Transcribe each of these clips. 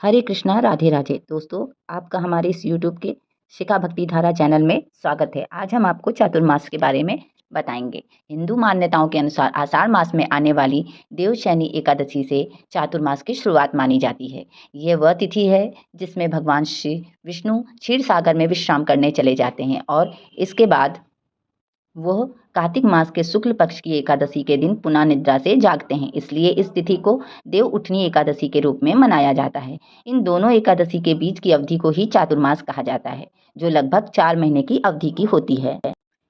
हरे कृष्णा राधे राधे। दोस्तों, आपका हमारे इस यूट्यूब के शिखा भक्ति धारा चैनल में स्वागत है। आज हम आपको चातुर्मास के बारे में बताएंगे। हिंदू मान्यताओं के अनुसार आषाढ़ मास में आने वाली देवशयनी एकादशी से चातुर्मास की शुरुआत मानी जाती है। ये वह तिथि है जिसमें भगवान श्री विष्णु क्षीर सागर में विश्राम करने चले जाते हैं और इसके बाद वह कार्तिक मास के शुक्ल पक्ष की एकादशी के दिन पुनः निद्रा से जागते हैं। इसलिए इस तिथि को देव उठनी एकादशी के रूप में मनाया जाता है। इन दोनों एकादशी के बीच की अवधि को ही चातुर्मास कहा जाता है, जो लगभग 4 महीने की अवधि की होती है।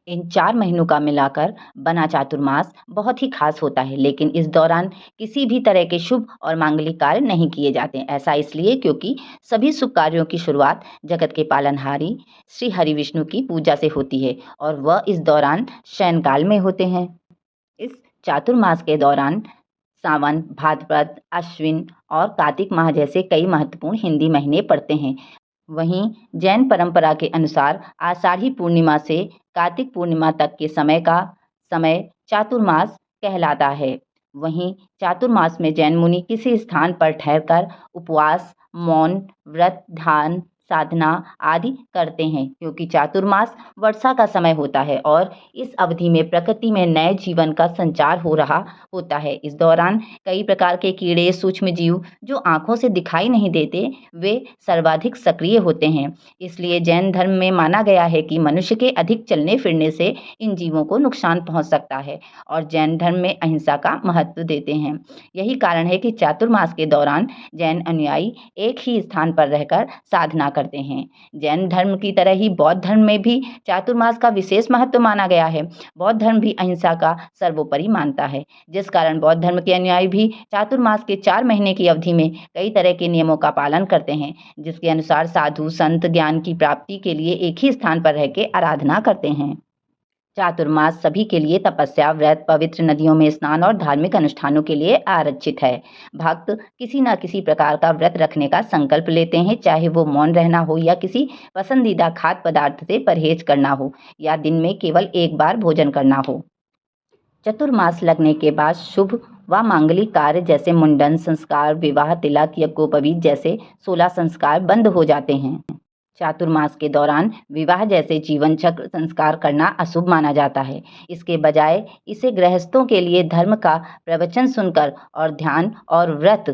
इन 4 महीनों का मिलाकर बना चातुर्मास बहुत ही खास होता है, लेकिन इस दौरान किसी भी तरह के शुभ और मांगलिक कार्य नहीं किए जाते। ऐसा इसलिए क्योंकि सभी शुभ कार्यों की शुरुआत जगत के पालनहारी श्री हरि विष्णु की पूजा से होती है और वह इस दौरान शयन काल में होते हैं। इस चातुर्मास के दौरान सावन, भाद्रपद, अश्विन और कार्तिक माह जैसे कई महत्वपूर्ण हिंदी महीने पड़ते हैं। वहीं जैन परंपरा के अनुसार आषाढ़ी पूर्णिमा से कार्तिक पूर्णिमा तक के समय चातुर्मास कहलाता है। वहीं चातुर्मास में जैन मुनि किसी स्थान पर ठहरकर उपवास, मौन, व्रत, ध्यान, साधना आदि करते हैं, क्योंकि चातुर्मास वर्षा का समय होता है और इस अवधि में प्रकृति में नए जीवन का संचार हो रहा होता है। इस दौरान कई प्रकार के कीड़े, सूक्ष्म जीव जो आंखों से दिखाई नहीं देते, वे सर्वाधिक सक्रिय होते हैं। इसलिए जैन धर्म में माना गया है कि मनुष्य के अधिक चलने फिरने से इन जीवों को नुकसान पहुंच सकता है और जैन धर्म में अहिंसा का महत्व देते हैं। यही कारण है कि चातुर्मास के दौरान जैन अनुयायी एक ही स्थान पर रहकर साधना करते हैं। जैन धर्म की तरह ही बौद्ध धर्म में भी चातुर्मास का विशेष महत्व माना गया है। बौद्ध धर्म भी अहिंसा का सर्वोपरि मानता है, जिस कारण बौद्ध धर्म के अनुयायी भी चातुर्मास के 4 महीने की अवधि में कई तरह के नियमों का पालन करते हैं, जिसके अनुसार साधु संत ज्ञान की प्राप्ति के लिए एक ही स्थान पर रह के आराधना करते हैं। चातुर्मास सभी के लिए तपस्या, व्रत, पवित्र नदियों में स्नान और धार्मिक अनुष्ठानों के लिए आरक्षित है। भक्त किसी न किसी प्रकार का व्रत रखने का संकल्प लेते हैं, चाहे वो मौन रहना हो या किसी पसंदीदा खाद्य पदार्थ से परहेज करना हो या दिन में केवल एक बार भोजन करना हो। चतुर्मास लगने के बाद शुभ व मांगलिक कार्य जैसे मुंडन संस्कार, विवाह, तिलक, यज्ञोपवीत जैसे 16 संस्कार बंद हो जाते हैं। चातुर्मास के दौरान विवाह जैसे जीवन चक्र संस्कार करना अशुभ माना जाता है। इसके बजाय इसे गृहस्थों के लिए धर्म का प्रवचन सुनकर और ध्यान और व्रत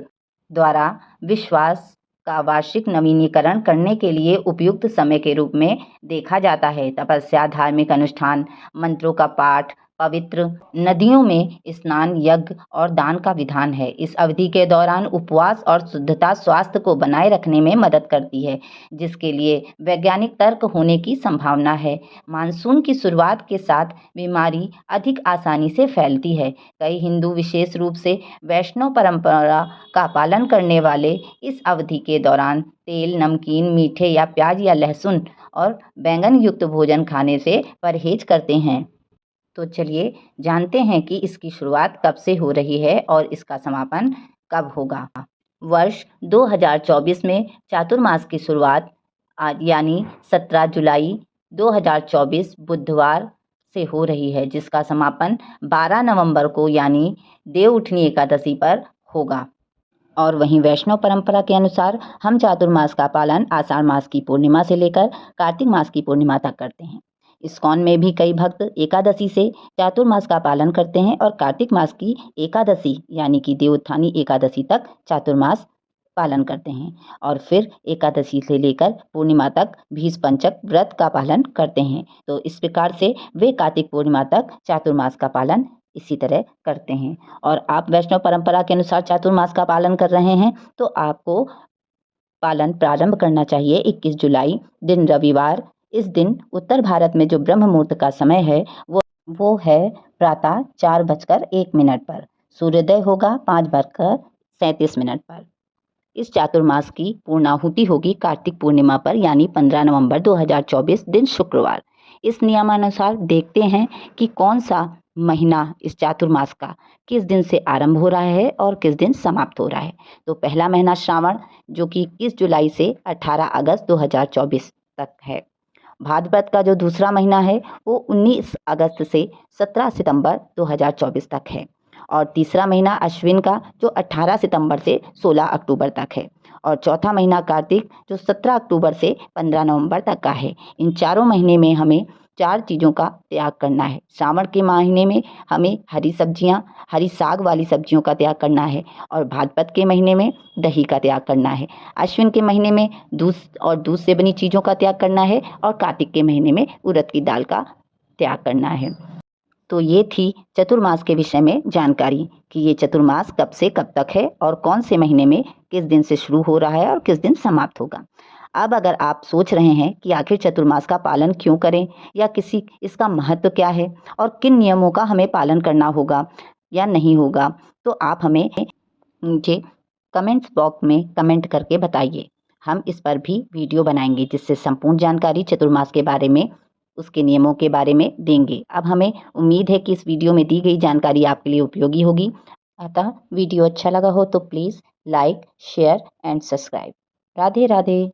द्वारा विश्वास का वार्षिक नवीनीकरण करने के लिए उपयुक्त समय के रूप में देखा जाता है। तपस्या, धार्मिक अनुष्ठान, मंत्रों का पाठ, पवित्र नदियों में स्नान, यज्ञ और दान का विधान है। इस अवधि के दौरान उपवास और शुद्धता स्वास्थ्य को बनाए रखने में मदद करती है, जिसके लिए वैज्ञानिक तर्क होने की संभावना है। मानसून की शुरुआत के साथ बीमारी अधिक आसानी से फैलती है। कई हिंदू, विशेष रूप से वैष्णव परंपरा का पालन करने वाले इस अवधि के दौरान तेल, नमकीन, मीठे या प्याज या लहसुन और बैंगन युक्त भोजन खाने से परहेज करते हैं। तो चलिए जानते हैं कि इसकी शुरुआत कब से हो रही है और इसका समापन कब होगा। वर्ष 2024 में चातुर्मास की शुरुआत यानी 17 जुलाई 2024 बुधवार से हो रही है, जिसका समापन 12 नवंबर को यानी देव उठनी एकादशी पर होगा। और वहीं वैष्णव परंपरा के अनुसार हम चातुर्मास का पालन आषाढ़ मास की पूर्णिमा से लेकर कार्तिक मास की पूर्णिमा तक करते हैं। इस्कॉन में भी कई भक्त एकादशी से चातुर्मास का पालन करते हैं और कार्तिक मास की एकादशी यानी कि देवोत्थानी एकादशी तक चातुर्मास पालन करते हैं और फिर एकादशी से लेकर पूर्णिमा तक भीष पंचक व्रत का पालन करते हैं। तो इस प्रकार से वे कार्तिक पूर्णिमा तक चातुर्मास का पालन इसी तरह करते हैं। और आप वैष्णव परंपरा के अनुसार चातुर्मास का पालन कर रहे हैं तो आपको पालन प्रारंभ करना चाहिए 21 जुलाई दिन रविवार। इस दिन उत्तर भारत में जो ब्रह्म मुहूर्त का समय है वो है प्रातः 4:01 पर। सूर्योदय होगा 5:37 पर। इस चातुर्मास की पूर्णाहुति होगी कार्तिक पूर्णिमा पर यानी 15 नवंबर 2024 दिन शुक्रवार। इस नियमानुसार देखते हैं कि कौन सा महीना इस चातुर्मास का किस दिन से आरंभ हो रहा है और किस दिन समाप्त हो रहा है। तो पहला महीना श्रावण, जो कि 21 जुलाई से 18 अगस्त 2024 तक है। भाद्रपद का जो दूसरा महीना है वो 19 अगस्त से 17 सितंबर 2024 तक है। और तीसरा महीना अश्विन का जो 18 सितंबर से 16 अक्टूबर तक है। और चौथा महीना कार्तिक जो 17 अक्टूबर से 15 नवंबर तक का है। इन चारों महीने में हमें 4 चीज़ों का त्याग करना है। श्रावण के महीने में हमें हरी सब्जियां, हरी साग वाली सब्जियों का त्याग करना है और भाद्रपद के महीने में दही का त्याग करना है। अश्विन के महीने में दूध से बनी चीज़ों का त्याग करना है और कार्तिक के महीने में उड़द की दाल का त्याग करना है। तो ये थी चतुर्मास के विषय में जानकारी कि ये चतुर्मास कब से कब तक है और कौन से महीने में किस दिन से शुरू हो रहा है और किस दिन समाप्त होगा। अब अगर आप सोच रहे हैं कि आखिर चतुर्मास का पालन क्यों करें या इसका महत्व क्या है और किन नियमों का हमें पालन करना होगा या नहीं होगा, तो आप हमें नीचे कमेंट्स बॉक्स में कमेंट करके बताइए। हम इस पर भी वीडियो बनाएंगे जिससे संपूर्ण जानकारी चतुर्मास के बारे में, उसके नियमों के बारे में देंगे। अब हमें उम्मीद है कि इस वीडियो में दी गई जानकारी आपके लिए उपयोगी होगी। अतः वीडियो अच्छा लगा हो तो please like, share and subscribe. Radhe Radhe.